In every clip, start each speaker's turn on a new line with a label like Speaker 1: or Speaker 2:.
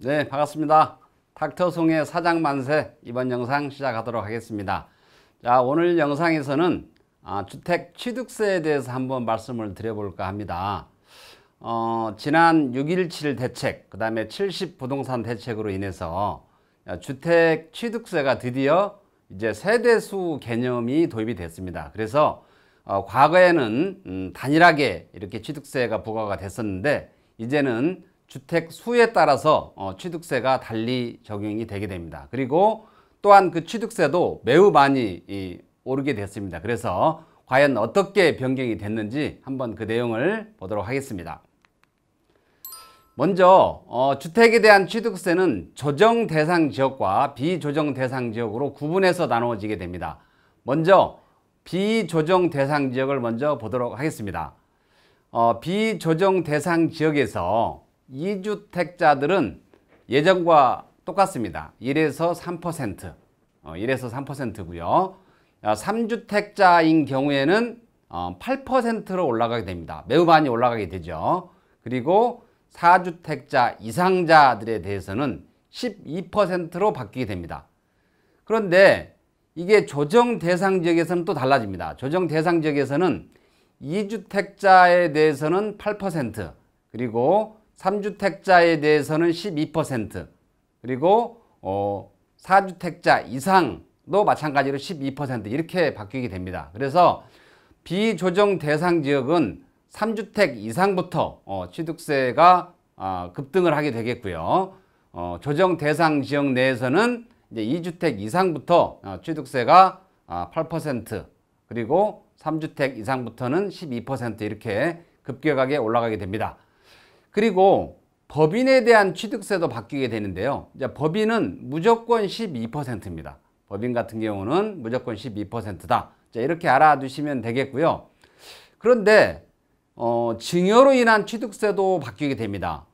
Speaker 1: 네, 반갑습니다. 닥터송의 사장만세 이번 영상 시작하도록 하겠습니다. 자, 오늘 영상에서는 주택 취득세에 대해서 한번 말씀을 드려볼까 합니다. 지난 6.17 대책, 그 다음에 70 부동산 대책으로 인해서 주택 취득세가 드디어 이제 세대수 개념이 도입이 됐습니다. 그래서 과거에는 단일하게 이렇게 취득세가 부과가 됐었는데 이제는 주택 수에 따라서 취득세가 달리 적용이 되게 됩니다. 그리고 또한 그 취득세도 매우 많이 오르게 됐습니다. 그래서 과연 어떻게 변경이 됐는지 한번 그 내용을 보도록 하겠습니다. 먼저 주택에 대한 취득세는 조정 대상 지역과 비조정 대상 지역으로 구분해서 나누어지게 됩니다. 먼저 비조정 대상 지역을 먼저 보도록 하겠습니다. 비조정 대상 지역에서 2주택자들은 예전과 똑같습니다. 1에서 3%, 1에서 3%고요. 3주택자인 경우에는 8%로 올라가게 됩니다. 매우 많이 올라가게 되죠. 그리고 4주택자 이상자들에 대해서는 12%로 바뀌게 됩니다. 그런데 이게 조정 대상 지역에서는 또 달라집니다. 조정 대상 지역에서는 2주택자에 대해서는 8%, 그리고 3주택자에 대해서는 12%, 그리고 4주택자 이상도 마찬가지로 12% 이렇게 바뀌게 됩니다. 그래서 비조정 대상 지역은 3주택 이상부터 취득세가 급등을 하게 되겠고요. 조정 대상 지역 내에서는 이제 2주택 이상부터 취득세가 8%, 그리고 3주택 이상부터는 12% 이렇게 급격하게 올라가게 됩니다. 그리고 법인에 대한 취득세도 바뀌게 되는데요. 이제 법인은 무조건 12%입니다. 법인 같은 경우는 무조건 12%다. 자, 이렇게 알아두시면 되겠고요. 그런데 증여로 인한 취득세도 바뀌게 됩니다.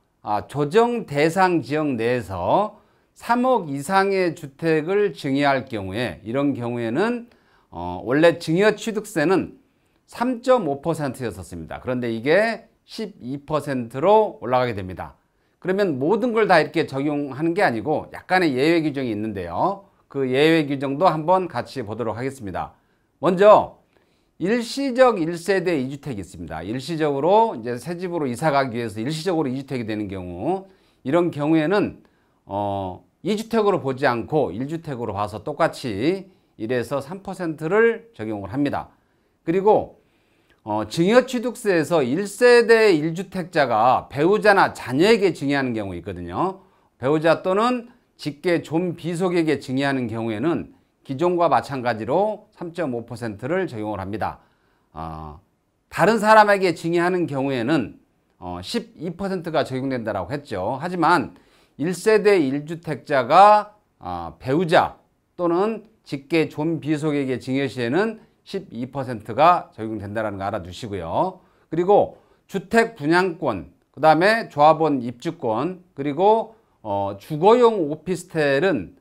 Speaker 1: 조정 대상 지역 내에서 3억 이상의 주택을 증여할 경우에, 이런 경우에는 원래 증여 취득세는 3.5%였었습니다. 그런데 이게 12%로 올라가게 됩니다. 그러면 모든 걸 다 이렇게 적용하는 게 아니고 약간의 예외 규정이 있는데요. 그 예외 규정도 한번 같이 보도록 하겠습니다. 먼저 일시적 1세대 2주택이 있습니다. 일시적으로 이제 새 집으로 이사 가기 위해서 일시적으로 2주택이 되는 경우, 이런 경우에는 2주택으로 보지 않고 1주택으로 봐서 똑같이 1에서 3%를 적용을 합니다. 그리고 증여취득세에서 1세대 1주택자가 배우자나 자녀에게 증여하는 경우 있거든요. 배우자 또는 직계 존비속에게 증여하는 경우에는 기존과 마찬가지로 3.5%를 적용을 합니다. 다른 사람에게 증여하는 경우에는 12%가 적용된다고 했죠. 하지만 1세대 1주택자가 배우자 또는 직계 존비속에게 증여 시에는 12%가 적용된다는 거 알아두시고요. 그리고 주택 분양권, 그 다음에 조합원 입주권, 그리고 주거용 오피스텔은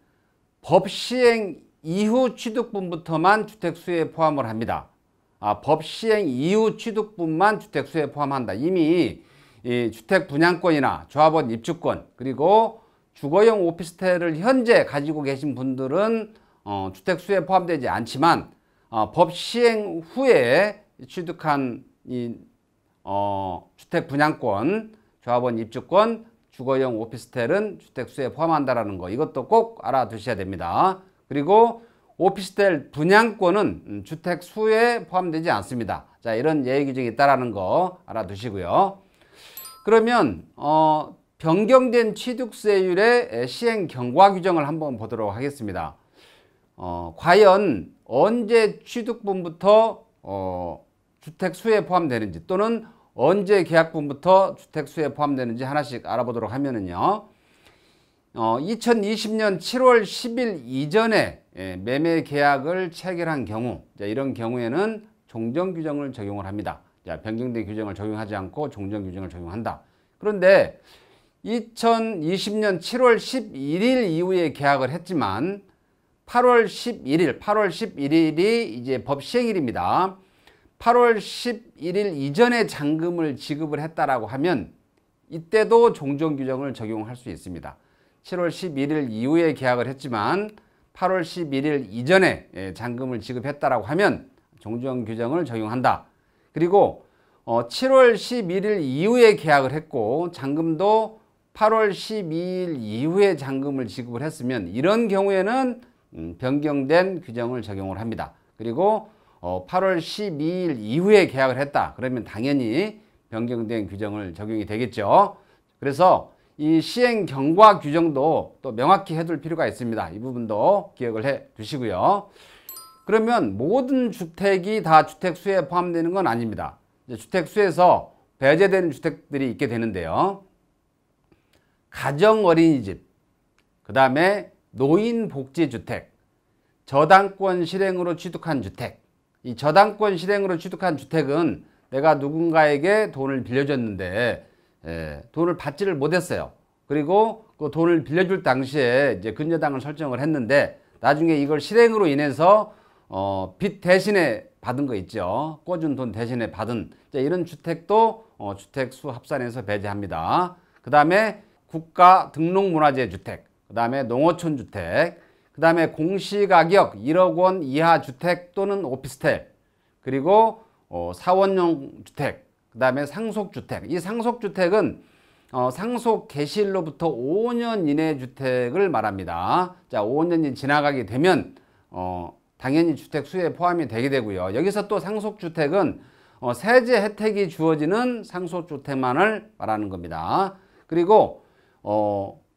Speaker 1: 법 시행 이후 취득분부터만 주택수에 포함을 합니다. 법 시행 이후 취득분만 주택수에 포함한다. 이미 이 주택 분양권이나 조합원 입주권, 그리고 주거용 오피스텔을 현재 가지고 계신 분들은 주택수에 포함되지 않지만 법 시행 후에 취득한 이 주택 분양권, 조합원 입주권, 주거용 오피스텔은 주택수에 포함한다라는 거, 이것도 꼭 알아두셔야 됩니다. 그리고 오피스텔 분양권은 주택수에 포함되지 않습니다. 자, 이런 예외 규정이 있다라는 거 알아두시고요. 그러면 변경된 취득세율의 시행 경과 규정을 한번 보도록 하겠습니다. 과연 언제 취득분부터 주택수에 포함되는지, 또는 언제 계약분부터 주택수에 포함되는지 하나씩 알아보도록 하면은요. 2020년 7월 10일 이전에 매매 계약을 체결한 경우, 이런 경우에는 종전 규정을 적용을 합니다. 변경된 규정을 적용하지 않고 종전 규정을 적용한다. 그런데 2020년 7월 11일 이후에 계약을 했지만 8월 11일이 이제 법 시행일입니다. 8월 11일 이전에 잔금을 지급을 했다라고 하면 이때도 종전 규정을 적용할 수 있습니다. 7월 11일 이후에 계약을 했지만 8월 11일 이전에 잔금을 지급했다라고 하면 종전 규정을 적용한다. 그리고 7월 11일 이후에 계약을 했고 잔금도 8월 12일 이후에 잔금을 지급을 했으면 이런 경우에는 변경된 규정을 적용을 합니다. 그리고 8월 12일 이후에 계약을 했다. 그러면 당연히 변경된 규정을 적용이 되겠죠. 그래서 이 시행 경과 규정도 또 명확히 해둘 필요가 있습니다. 이 부분도 기억을 해 두시고요. 그러면 모든 주택이 다 주택수에 포함되는 건 아닙니다. 주택수에서 배제되는 주택들이 있게 되는데요. 가정어린이집, 그 다음에 노인복지주택, 저당권 실행으로 취득한 주택. 이 저당권 실행으로 취득한 주택은 내가 누군가에게 돈을 빌려줬는데 돈을 받지를 못했어요. 그리고 그 돈을 빌려줄 당시에 이제 근저당을 설정을 했는데 나중에 이걸 실행으로 인해서 빚 대신에 받은 거 있죠. 꿔준 돈 대신에 받은 이런 주택도 주택수 합산에서 배제합니다. 그 다음에 국가 등록문화재 주택, 그 다음에 농어촌 주택, 그 다음에 공시가격 1억 원 이하 주택 또는 오피스텔, 그리고 사원용 주택, 그 다음에 상속주택. 이 상속주택은 상속 개시일로부터 5년 이내 주택을 말합니다. 자, 5년이 지나가게 되면 당연히 주택 수에 포함이 되게 되고요. 여기서 또 상속주택은 세제 혜택이 주어지는 상속주택만을 말하는 겁니다. 그리고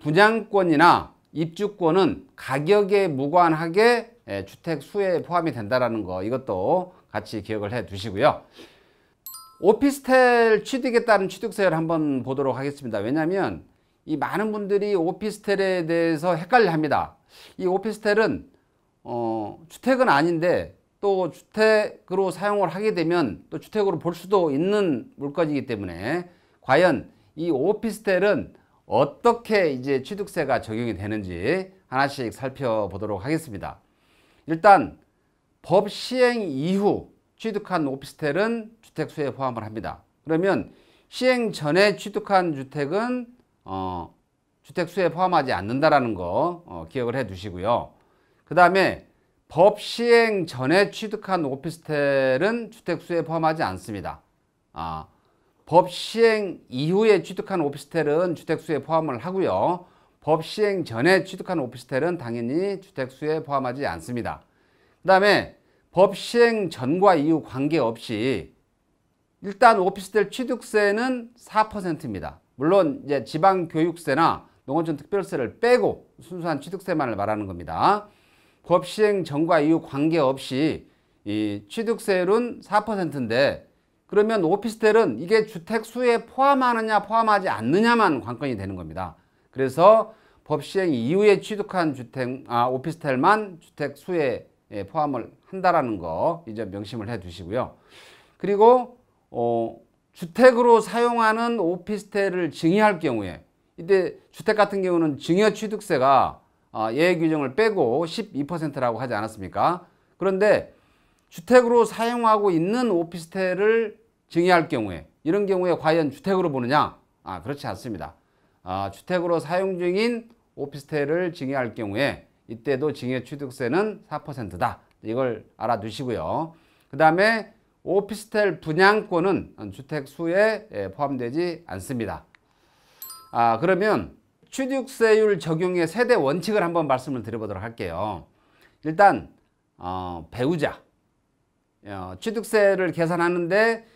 Speaker 1: 분양권이나 입주권은 가격에 무관하게 주택 수에 포함이 된다는 거, 이것도 같이 기억을 해 두시고요. 오피스텔 취득에 따른 취득세를 한번 보도록 하겠습니다. 왜냐하면 이 많은 분들이 오피스텔에 대해서 헷갈려 합니다. 이 오피스텔은 주택은 아닌데 또 주택으로 사용을 하게 되면 또 주택으로 볼 수도 있는 물건이기 때문에 과연 이 오피스텔은 어떻게 이제 취득세가 적용이 되는지 하나씩 살펴보도록 하겠습니다. 일단 법 시행 이후 취득한 오피스텔은 주택수에 포함을 합니다. 그러면 시행 전에 취득한 주택은 주택수에 포함하지 않는다라는 거 기억을 해 두시고요. 그 다음에 법 시행 전에 취득한 오피스텔은 주택수에 포함하지 않습니다. 법 시행 이후에 취득한 오피스텔은 주택수에 포함을 하고요. 법 시행 전에 취득한 오피스텔은 당연히 주택수에 포함하지 않습니다. 그 다음에 법 시행 전과 이후 관계없이 일단 오피스텔 취득세는 4%입니다. 물론 이제 지방교육세나 농어촌 특별세를 빼고 순수한 취득세만을 말하는 겁니다. 법 시행 전과 이후 관계없이 이 취득세율은 4%인데 그러면 오피스텔은 이게 주택수에 포함하느냐 포함하지 않느냐만 관건이 되는 겁니다. 그래서 법 시행 이후에 취득한 오피스텔만 주택수에 포함을 한다라는 거 이제 명심을 해 두시고요. 그리고 주택으로 사용하는 오피스텔을 증여할 경우에 이때 주택 같은 경우는 증여취득세가 예외 규정을 빼고 12%라고 하지 않았습니까? 그런데 주택으로 사용하고 있는 오피스텔을 증여할 경우에 이런 경우에 과연 주택으로 보느냐? 그렇지 않습니다. 주택으로 사용 중인 오피스텔을 증여할 경우에 이때도 증여취득세는 4%다. 이걸 알아두시고요. 그 다음에 오피스텔 분양권은 주택수에 포함되지 않습니다. 그러면 취득세율 적용의 세대 원칙을 한번 말씀을 드려보도록 할게요. 일단 배우자 취득세를 계산하는데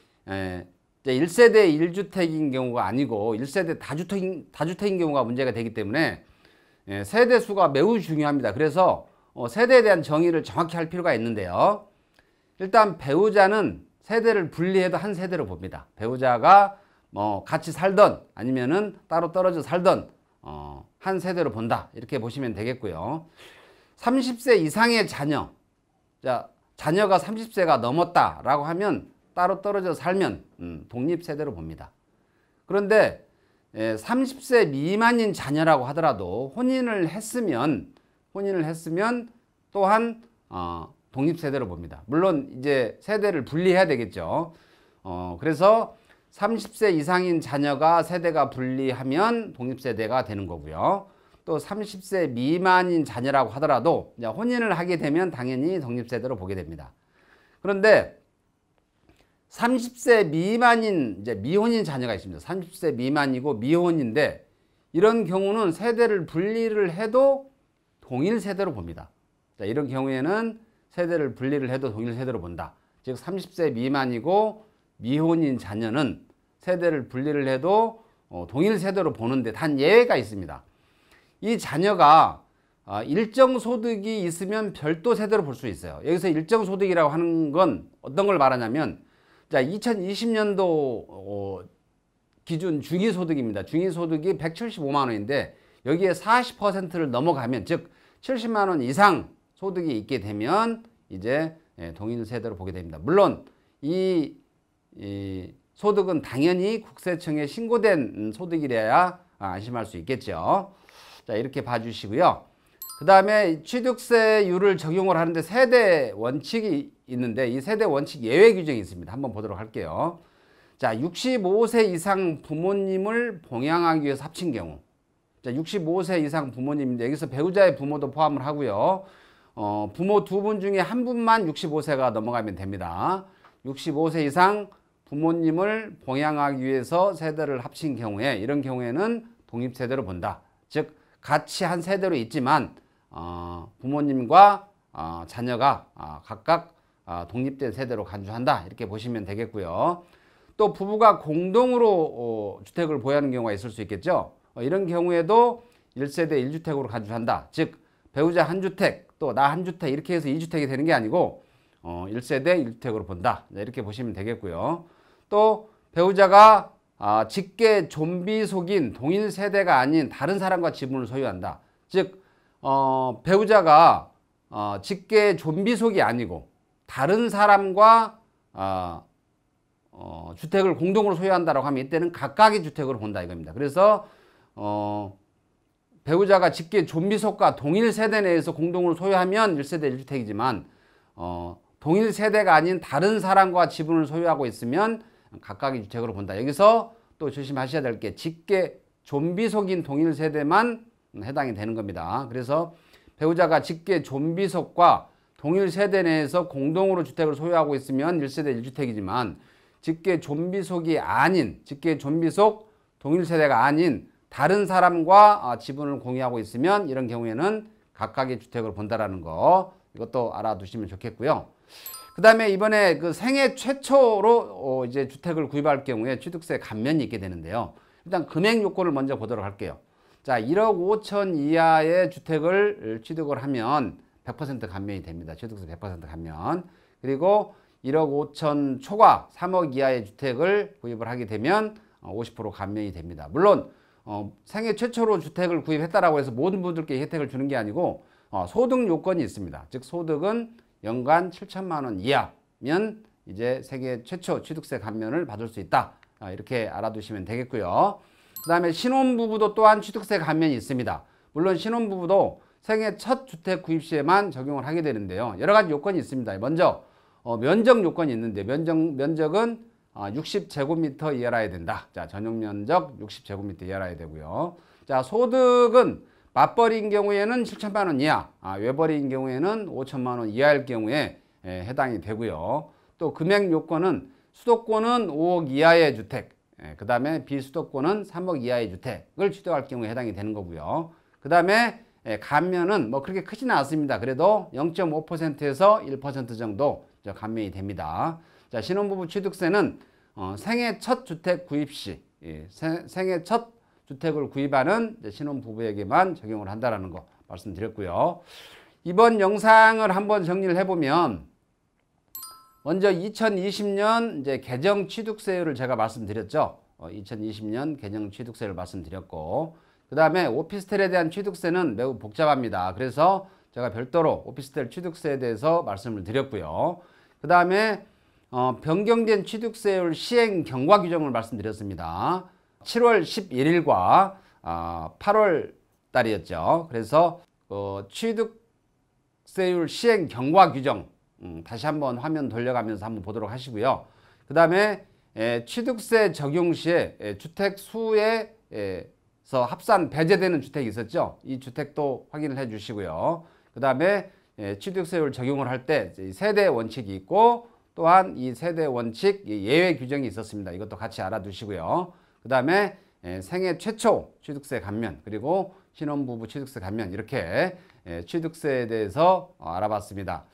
Speaker 1: 1세대 1주택인 경우가 아니고 1세대 다주택인 경우가 문제가 되기 때문에 세대수가 매우 중요합니다. 그래서 세대에 대한 정의를 정확히 할 필요가 있는데요. 일단 배우자는 세대를 분리해도 한 세대로 봅니다. 배우자가 같이 살던 아니면은 따로 떨어져 살던 한 세대로 본다. 이렇게 보시면 되겠고요. 30세 이상의 자녀, 자녀가 30세가 넘었다라고 하면 따로 떨어져 살면 독립세대로 봅니다. 그런데 30세 미만인 자녀라고 하더라도 혼인을 했으면 또한 독립세대로 봅니다. 물론 이제 세대를 분리해야 되겠죠. 그래서 30세 이상인 자녀가 세대가 분리하면 독립세대가 되는 거고요. 또 30세 미만인 자녀라고 하더라도 이제 혼인을 하게 되면 당연히 독립세대로 보게 됩니다. 그런데 30세 미만인 이제 미혼인 자녀가 있습니다. 30세 미만이고 미혼인데 이런 경우는 세대를 분리를 해도 동일 세대로 봅니다. 자, 이런 경우에는 세대를 분리를 해도 동일 세대로 본다. 즉 30세 미만이고 미혼인 자녀는 세대를 분리를 해도 동일 세대로 보는데 단 예외가 있습니다. 이 자녀가 일정 소득이 있으면 별도 세대로 볼 수 있어요. 여기서 일정 소득이라고 하는 건 어떤 걸 말하냐면 자, 2020년도 기준 중위소득입니다. 중위소득이 175만 원인데 여기에 40%를 넘어가면 즉 70만 원 이상 소득이 있게 되면 이제 동일 세대로 보게 됩니다. 물론 이 소득은 당연히 국세청에 신고된 소득이라야 안심할 수 있겠죠. 자, 이렇게 봐주시고요. 그 다음에 취득세율을 적용을 하는데 세대 원칙이 있는데 이 세대 원칙 예외 규정이 있습니다. 한번 보도록 할게요. 자, 65세 이상 부모님을 봉양하기 위해서 합친 경우. 자, 65세 이상 부모님인데 여기서 배우자의 부모도 포함을 하고요. 부모 두 분 중에 한 분만 65세가 넘어가면 됩니다. 65세 이상 부모님을 봉양하기 위해서 세대를 합친 경우에 이런 경우에는 독립세대로 본다. 즉 같이 한 세대로 있지만 부모님과 자녀가 각각 독립된 세대로 간주한다. 이렇게 보시면 되겠고요. 또 부부가 공동으로 주택을 보유하는 경우가 있을 수 있겠죠. 이런 경우에도 1세대 1주택으로 간주한다. 즉 배우자 한 주택 또 나 한 주택 이렇게 해서 2주택이 되는 게 아니고 1세대 1주택으로 본다. 이렇게 보시면 되겠고요. 또 배우자가 직계 좀비 속인 동일 세대가 아닌 다른 사람과 지분을 소유한다. 즉 배우자가 직계 좀비 속이 아니고 다른 사람과 주택을 공동으로 소유한다라고 하면 이때는 각각의 주택으로 본다 이겁니다. 그래서 배우자가 직계 좀비 속과 동일 세대 내에서 공동으로 소유하면 1세대 1주택이지만 동일 세대가 아닌 다른 사람과 지분을 소유하고 있으면 각각의 주택으로 본다. 여기서 또 조심하셔야 될 게 직계 좀비 속인 동일 세대만 해당이 되는 겁니다. 그래서 배우자가 직계 좀비 속과 동일 세대 내에서 공동으로 주택을 소유하고 있으면 1세대 1주택이지만 직계 좀비 속이 아닌 직계 좀비 속 동일 세대가 아닌 다른 사람과 지분을 공유하고 있으면 이런 경우에는 각각의 주택을 본다라는 거 이것도 알아두시면 좋겠고요. 그 다음에 이번에 그 생애 최초로 이제 주택을 구입할 경우에 취득세 감면이 있게 되는데요. 일단 금액 요건을 먼저 보도록 할게요. 자, 1억 5천 이하의 주택을 취득을 하면 100% 감면이 됩니다. 취득세 100% 감면. 그리고 1억 5천 초과 3억 이하의 주택을 구입을 하게 되면 50% 감면이 됩니다. 물론 생애 최초로 주택을 구입했다라고 해서 모든 분들께 혜택을 주는 게 아니고 소득 요건이 있습니다. 즉 소득은 연간 7천만 원 이하면 이제 생애 최초 취득세 감면을 받을 수 있다. 이렇게 알아두시면 되겠고요. 그 다음에 신혼부부도 또한 취득세 감면이 있습니다. 물론 신혼부부도 생애 첫 주택 구입 시에만 적용을 하게 되는데요. 여러 가지 요건이 있습니다. 먼저 면적 요건이 있는데 면적은 60제곱미터 이하라야 된다. 자, 전용 면적 60제곱미터 이하라야 되고요. 자, 소득은 맞벌이인 경우에는 7천만 원 이하, 외벌이인 경우에는 5천만 원 이하일 경우에 해당이 되고요. 또 금액 요건은 수도권은 5억 이하의 주택, 그 다음에 비수도권은 3억 이하의 주택을 취득할 경우에 해당이 되는 거고요. 그 다음에 감면은 뭐 그렇게 크지는 않습니다. 그래도 0.5%에서 1% 정도 감면이 됩니다. 자, 신혼부부 취득세는 생애 첫 주택 구입 시, 생애 첫 주택을 구입하는 신혼부부에게만 적용을 한다는 거 말씀드렸고요. 이번 영상을 한번 정리를 해보면 먼저 2020년 이제 개정 취득세율을 제가 말씀드렸죠. 2020년 개정 취득세를 말씀드렸고 그 다음에 오피스텔에 대한 취득세는 매우 복잡합니다. 그래서 제가 별도로 오피스텔 취득세에 대해서 말씀을 드렸고요. 그 다음에 변경된 취득세율 시행 경과 규정을 말씀드렸습니다. 7월 11일과 8월 달이었죠. 그래서 취득세율 시행 경과 규정 다시 한번 화면 돌려가면서 한번 보도록 하시고요. 그 다음에 취득세 적용 시에 주택 수의 합산 배제되는 주택이 있었죠. 이 주택도 확인을 해 주시고요. 그 다음에 취득세율 적용을 할 때 세대 원칙이 있고 또한 이 세대 원칙 예외 규정이 있었습니다. 이것도 같이 알아두시고요. 그 다음에 생애 최초 취득세 감면 그리고 신혼부부 취득세 감면 이렇게 취득세에 대해서 알아봤습니다.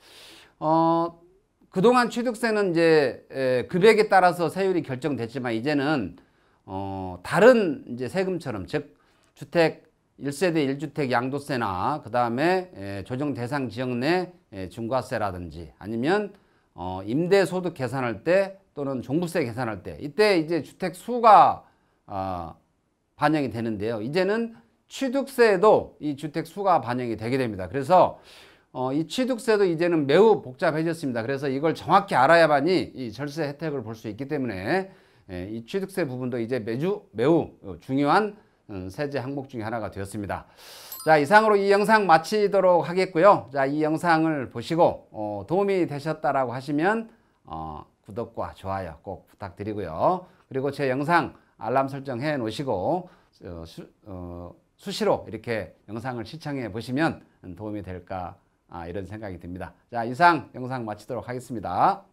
Speaker 1: 그동안 취득세는 이제 금액에 따라서 세율이 결정됐지만 이제는 다른 이제 세금처럼 즉 주택 1세대 1주택 양도세나 그 다음에 조정 대상 지역 내 중과세라든지 아니면 임대소득 계산할 때 또는 종부세 계산할 때 이때 이제 주택 수가 반영이 되는데요. 이제는 취득세에도 이 주택 수가 반영이 되게 됩니다. 그래서 이 취득세도 이제는 매우 복잡해졌습니다. 그래서 이걸 정확히 알아야만이 이 절세 혜택을 볼 수 있기 때문에 이 취득세 부분도 이제 매우 중요한 세제 항목 중에 하나가 되었습니다. 자, 이상으로 이 영상 마치도록 하겠고요. 자, 이 영상을 보시고 도움이 되셨다라고 하시면 구독과 좋아요 꼭 부탁드리고요. 그리고 제 영상 알람 설정해 놓으시고 수시로 이렇게 영상을 시청해 보시면 도움이 될까 이런 생각이 듭니다. 자, 이상 영상 마치도록 하겠습니다.